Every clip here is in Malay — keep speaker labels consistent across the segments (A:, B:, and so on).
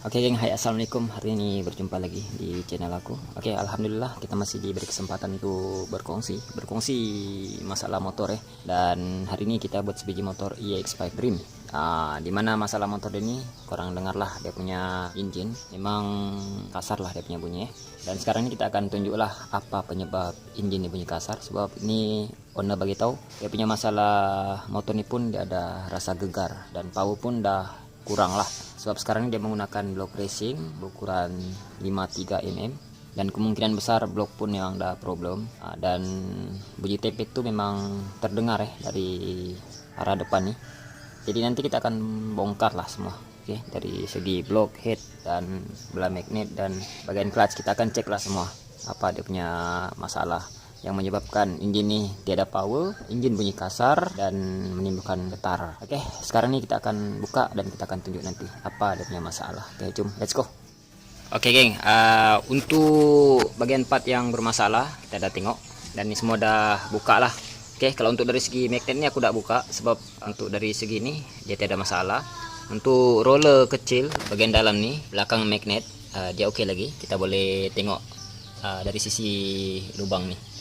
A: Oke geng, hai assalamualaikum. Hari ini berjumpa lagi di channel aku. Oke, alhamdulillah kita masih diberi kesempatan untuk berkongsi masalah motor ya. Dan hari ini kita buat sebiji motor EX5 Dream. Dimana masalah motor ini kurang dengar lah, dia punya engine memang kasar lah dia punya bunyi ya. Dan sekarang ini kita akan tunjuk lah apa penyebab engine ini bunyi kasar. Sebab ini owner bagi tahu dia punya masalah motor ini pun dia ada rasa gegar dan power pun dah kurang lah. Sebab sekarang dia menggunakan blok racing berukuran 53 mm dan kemungkinan besar blok pun yang ada problem. Dan bunyi tepek itu memang terdengar ya dari arah depan nih. Jadi nanti kita akan bongkar lah semua. Oke, dari segi blok, head dan belah magnet dan bagian clutch kita akan cek lah semua apa dia punya masalah yang menyebabkan engine ini tiada power, engine bunyi kasar dan menimbulkan getar. Oke, sekarang ini kita akan buka dan kita akan tunjuk nanti apa dia punya masalah. Oke, jom, let's go. Oke geng, untuk bagian part yang bermasalah kita udah tengok dan ini semua udah buka lah. Oke, kalau untuk dari segi magnet ini aku udah buka sebab untuk dari segi ini dia tidak ada masalah. Untuk roller kecil bagian dalam nih belakang magnet dia oke lagi, kita boleh tengok dari sisi lubang nih.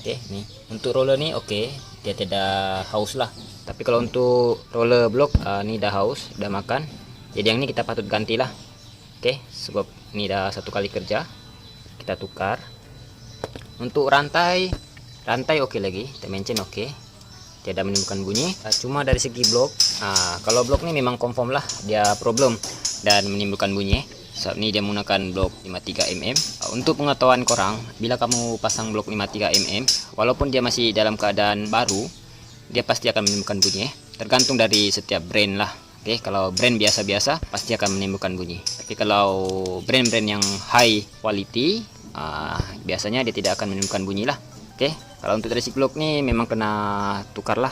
A: Oke, nih untuk roller nih oke, dia tidak haus lah. Tapi kalau untuk roller block ini dah haus, udah makan. Jadi yang ini kita patut gantilah. Oke, sebab ini dah satu kali kerja. Kita tukar. Untuk rantai oke lagi, dimension oke. Tidak menimbulkan bunyi. Cuma dari segi blok, kalau blok ini memang confirm lah dia problem dan menimbulkan bunyi. Saat ini dia menggunakan blok 53 mm. Untuk pengetahuan korang, bila kamu pasang blok 53 mm, walaupun dia masih dalam keadaan baru, dia pasti akan menimbulkan bunyi. Tergantung dari setiap brand lah. Oke, kalau brand biasa-biasa pasti akan menimbulkan bunyi. Tapi kalau brand-brand yang high quality, biasanya dia tidak akan menimbulkan bunyi lah. Oke, kalau untuk dari si blok nih memang kena tukar lah.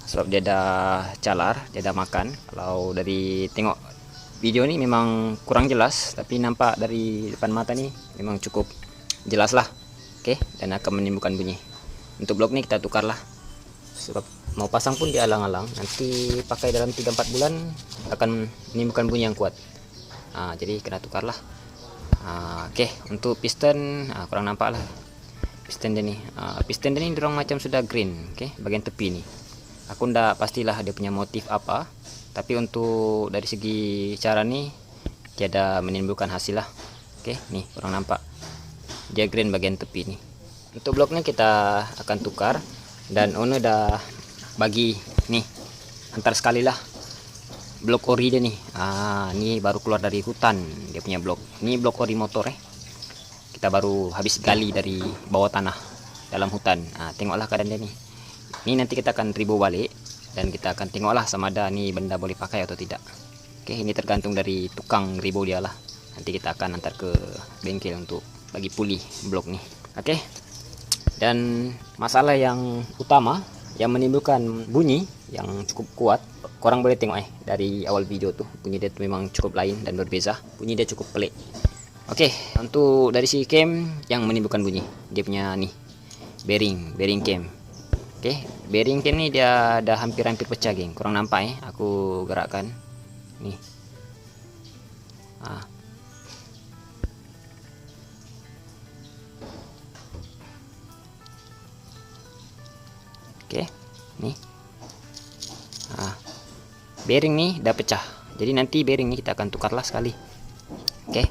A: Sebab dia dah calar, dia dah makan. Kalau dari tengok video ini memang kurang jelas, tapi nampak dari depan mata nih memang cukup jelas lah. Oke, dan akan menimbulkan bunyi. Untuk blok ini kita tukar lah, sebab mau pasang pun dia alang-alang, nanti pakai dalam 3-4 bulan akan menimbulkan bunyi yang kuat. Jadi kena tukar lah. Oke, untuk piston kurang nampak lah piston dia nih. Piston dia nih dorong macam sudah green. Oke, bagian tepi nih aku ndak pastilah dia punya motif apa, tapi untuk dari segi cara nih tiada menimbulkan hasil lah. Oke, nih kurang nampak dia green bagian tepi nih. Untuk bloknya kita akan tukar dan owner dah bagi nih antar sekali lah blok ori dia nih. Ini baru keluar dari hutan dia punya blok. Ini blok ori motor kita baru habis gali dari bawah tanah dalam hutan. Tengoklah keadaan dia nih. Ini nanti kita akan ribu balik dan kita akan tengoklah sama ada nih benda boleh pakai atau tidak. Oke, ini tergantung dari tukang ribu dia lah. Nanti kita akan antar ke bengkel untuk bagi pulih blok nih. Oke, dan masalah yang utama yang menimbulkan bunyi yang cukup kuat, korang boleh tengok dari awal video tuh bunyi dia tuh memang cukup lain dan berbeza. Bunyi dia cukup pelik. Oke, untuk dari si cam yang menimbulkan bunyi, dia punya nih bearing cam. Oke, bearing cam ini dia dah hampir-hampir pecah geng. Kurang nampak aku gerakkan nih. Oke, nih bearing nih dah pecah. Jadi nanti bearing ini kita akan tukarlah sekali. Oke,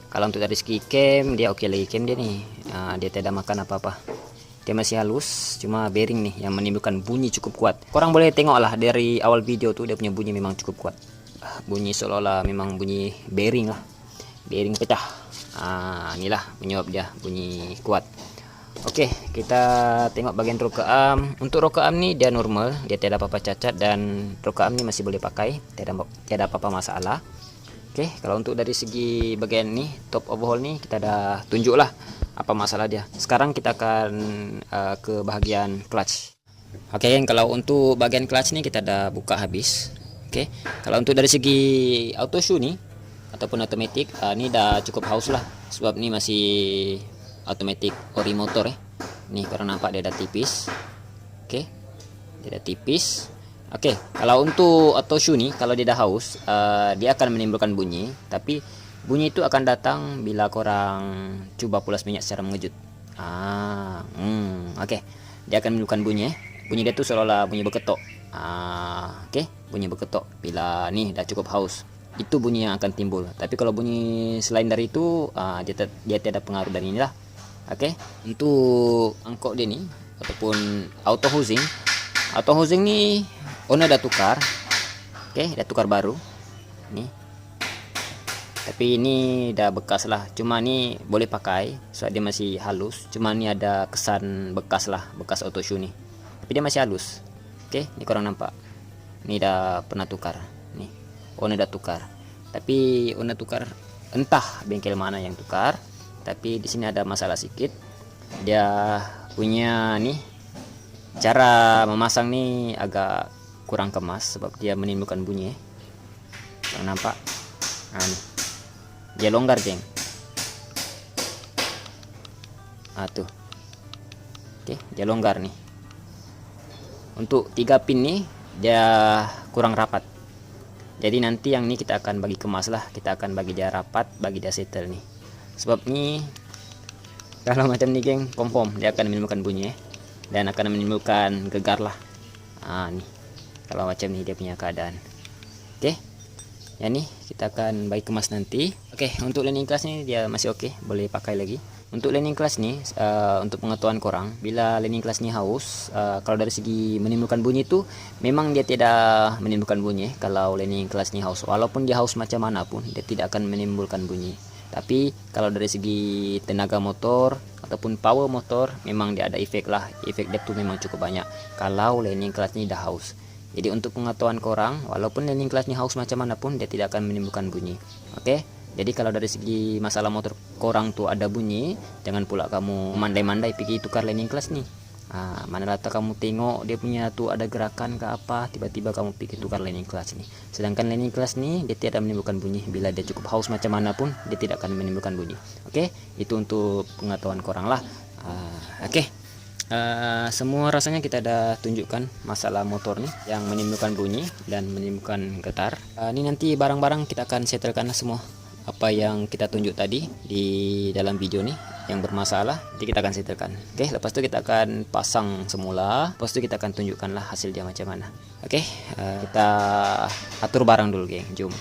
A: kalau untuk dari segi cam dia oke lagi. Cam dia nih dia tidak makan apa-apa, dia masih halus, cuma bearing nih yang menimbulkan bunyi cukup kuat. Korang boleh tengok lah dari awal video tuh dia punya bunyi memang cukup kuat. Bunyi seolah-olah memang bunyi bearing lah, bearing pecah. Inilah penyebab dia bunyi kuat. Oke, kita tengok bagian rocker arm. Untuk rocker arm nih dia normal, dia tidak apa-apa cacat dan rocker arm ini masih boleh pakai, tidak apa-apa masalah. Oke, kalau untuk dari segi bagian nih top overhaul nih kita dah tunjuk lah apa masalah dia. Sekarang kita akan ke bagian clutch. Oke, kalau untuk bagian clutch nih kita dah buka habis. Oke, kalau untuk dari segi auto shoe nih ataupun automatic, ini dah cukup haus lah sebab ini masih automatic ori motor Nih kurang nampak dia dah tipis. Oke, dia dah tipis. Oke, kalau untuk auto shoe nih kalau dia dah haus, dia akan menimbulkan bunyi, tapi Bunyi itu akan datang bila korang coba pulas minyak secara mengejut. Oke. Dia akan menimbulkan bunyi. Bunyi dia tuh seolah-olah bunyi berketok. Oke, bunyi berketok bila nih udah cukup haus. Itu bunyi yang akan timbul. Tapi kalau bunyi selain dari itu, dia tidak pengaruh dari inilah. Oke, untuk angkok dia nih ataupun auto housing. Auto housing nih owner udah tukar. Oke, udah tukar baru. Nih. Tapi ini udah bekas lah, cuma ini boleh pakai soal dia masih halus, cuma ini ada kesan bekas lah, bekas auto shoe nih, tapi dia masih halus. Oke, ini kurang nampak, ini udah pernah tukar nih, owner udah tukar, tapi owner tukar entah bengkel mana yang tukar, tapi di sini ada masalah sedikit. Dia punya nih cara memasang nih agak kurang kemas sebab dia menimbulkan bunyi. Kurang nampak. Nah, nih dia longgar, geng. Tuh. Oke, dia longgar nih. Untuk 3 pin nih dia kurang rapat. Jadi nanti yang ini kita akan bagi kemas lah, kita akan bagi dia rapat, bagi dia settle nih. Sebab nih kalau macam nih, geng, confirm dia akan menimbulkan bunyi dan akan menimbulkan gegar lah. Nih. Kalau macam ini dia punya keadaan. Oke. Ya nih kita akan bagi kemas nanti. Oke, untuk learning class nih dia masih oke, boleh pakai lagi. Untuk learning class nih untuk pengetahuan korang, bila learning class nih haus, kalau dari segi menimbulkan bunyi itu memang dia tidak menimbulkan bunyi. Kalau learning class nih haus, walaupun dia haus macam mana pun dia tidak akan menimbulkan bunyi. Tapi kalau dari segi tenaga motor ataupun power motor memang dia ada efek lah. Efek dia tuh memang cukup banyak kalau learning class nih dah haus. Jadi untuk pengetahuan korang, walaupun learning classnya haus macam mana pun dia tidak akan menimbulkan bunyi. Oke, jadi kalau dari segi masalah motor korang tuh ada bunyi, jangan pula kamu mandai-mandai pergi tukar learning class nih. Mana rata kamu tengok dia punya tuh ada gerakan ke apa, tiba-tiba kamu pergi tukar learning class nih. Sedangkan learning class nih dia tidak menimbulkan bunyi. Bila dia cukup haus macam mana pun dia tidak akan menimbulkan bunyi. Oke, itu untuk pengetahuan korang lah. Oke. Semua rasanya kita ada tunjukkan masalah motor nih yang menimbulkan bunyi dan menimbulkan getar. Ini nanti barang-barang kita akan settlekan semua apa yang kita tunjuk tadi di dalam video nih yang bermasalah, nanti kita akan settlekan. Oke, lepas itu kita akan pasang semula, lepas itu kita akan tunjukkanlah hasil dia macam mana. Oke, kita atur barang dulu, geng. Jom.